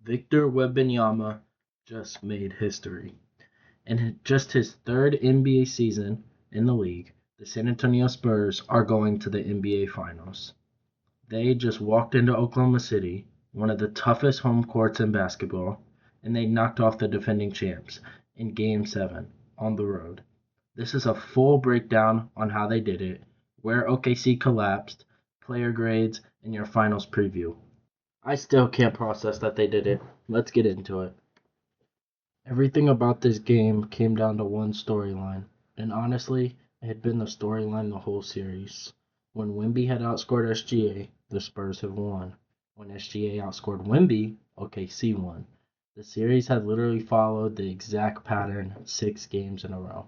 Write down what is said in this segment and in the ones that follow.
Victor Wembanyama just made history. In just his third NBA season in the league, the San Antonio Spurs are going to the NBA Finals. They just walked into Oklahoma City, one of the toughest home courts in basketball, and they knocked off the defending champs in Game 7 on the road. This is a full breakdown on how they did it, where OKC collapsed, player grades, and your finals preview. I still can't process that they did it. Let's get into it. Everything about this game came down to one storyline, and honestly, it had been the storyline the whole series. When Wemby had outscored SGA, the Spurs have won. When SGA outscored Wemby, OKC won. The series had literally followed the exact pattern 6 games in a row.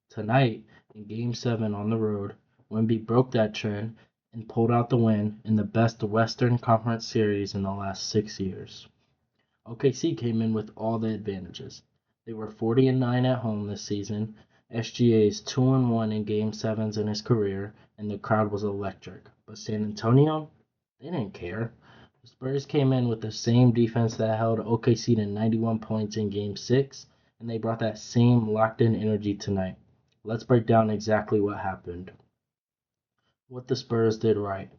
Tonight, in Game 7 on the road, Wemby broke that trend and pulled out the win in the best Western Conference series in the last 6 years. OKC came in with all the advantages. They were 40-9 at home this season. SGA is 2-1 in Game 7s in his career, and the crowd was electric. But San Antonio, they didn't care. The Spurs came in with the same defense that held OKC to 91 points in Game 6, and they brought that same locked-in energy tonight. Let's break down exactly what happened. What the Spurs did right.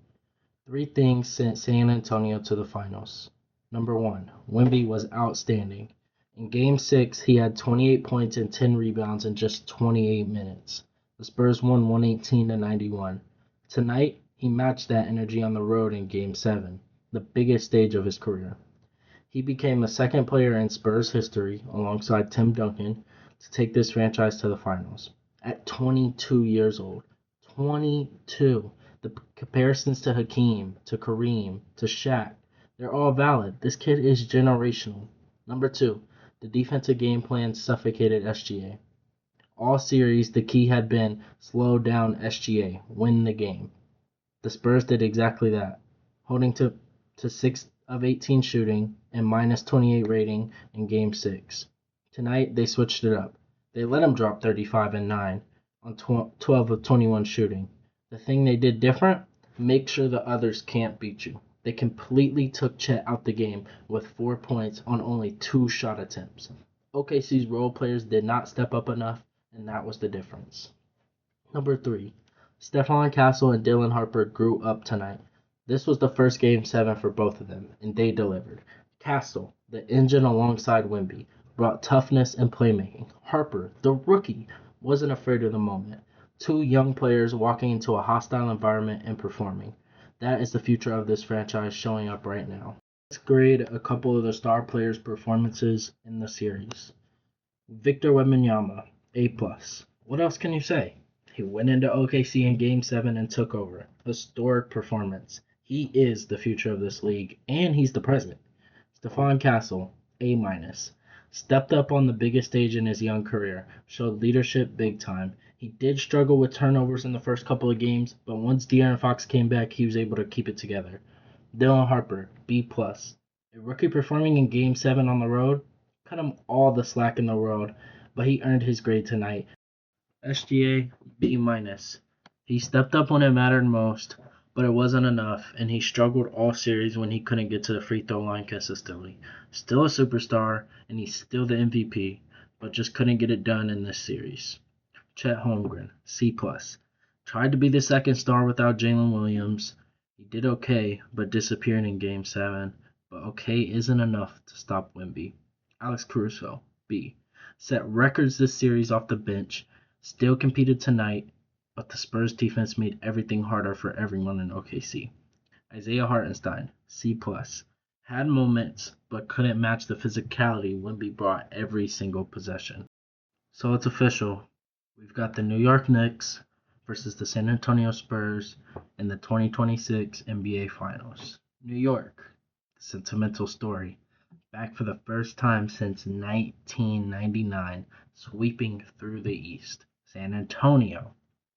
3 things sent San Antonio to the finals. Number 1, Wemby was outstanding. In Game 6, he had 28 points and 10 rebounds in just 28 minutes. The Spurs won 118-91. Tonight, he matched that energy on the road in Game 7, the biggest stage of his career. He became the second player in Spurs history, alongside Tim Duncan, to take this franchise to the finals. At 22 years old. 22. The comparisons to Hakeem, to Kareem, to Shaq, they're all valid. This kid is generational. Number 2, the defensive game plan suffocated SGA. All series, the key had been slow down SGA, win the game. The Spurs did exactly that, holding to 6 of 18 shooting and minus 28 rating in Game 6. Tonight, they switched it up. They let him drop 35-9 on 12 of 21 shooting. The thing they did different, make sure the others can't beat you. They completely took Chet out the game with 4 points on only 2 shot attempts. OKC's role players did not step up enough, and that was the difference. Number 3, Stephon Castle and Dylan Harper grew up tonight. This was the first Game 7 for both of them, and they delivered. Castle, the engine alongside Wemby, brought toughness and playmaking. Harper, the rookie, wasn't afraid of the moment. 2 young players walking into a hostile environment and performing. That is the future of this franchise showing up right now. Let's grade a couple of the star players' performances in the series. Victor Wembanyama, A+. What else can you say? He went into OKC in Game 7 and took over. Historic performance. He is the future of this league, and he's the present. Stephon Castle, A-. Stepped up on the biggest stage in his young career, showed leadership big time. He did struggle with turnovers in the first couple of games, but once De'Aaron Fox came back, he was able to keep it together. Dylan Harper, B+. A rookie performing in Game 7 on the road, cut him all the slack in the world, but he earned his grade tonight. SGA, B-. He stepped up when it mattered most, but it wasn't enough, and he struggled all series when he couldn't get to the free throw line consistently. Still a superstar, and he's still the MVP, but just couldn't get it done in this series. Chet Holmgren, C+. Tried to be the second star without Jalen Williams. He did okay, but disappeared in Game 7. But okay isn't enough to stop Wemby. Alex Caruso, B. Set records this series off the bench. Still competed tonight, but the Spurs defense made everything harder for everyone in OKC. Isaiah Hartenstein, C+. Had moments, but couldn't match the physicality Wemby brought every single possession. So it's official. We've got the New York Knicks versus the San Antonio Spurs in the 2026 NBA Finals. New York, the sentimental story. Back for the first time since 1999, sweeping through the East. San Antonio,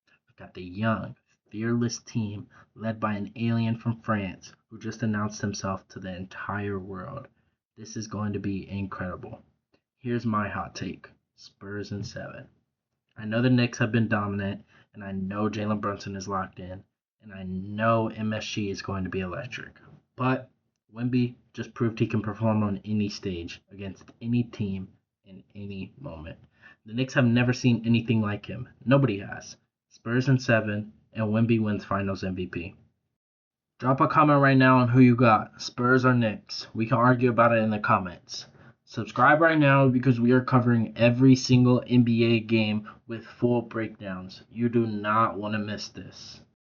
we've got the young, fearless team led by an alien from France who just announced himself to the entire world. This is going to be incredible. Here's my hot take. Spurs in 7. I know the Knicks have been dominant, and I know Jalen Brunson is locked in, and I know MSG is going to be electric. But Wemby just proved he can perform on any stage against any team in any moment. The Knicks have never seen anything like him. Nobody has. Spurs in 7, and Wemby wins Finals MVP. Drop a comment right now on who you got, Spurs or Knicks. We can argue about it in the comments. Subscribe right now because we are covering every single NBA game with full breakdowns. You do not want to miss this.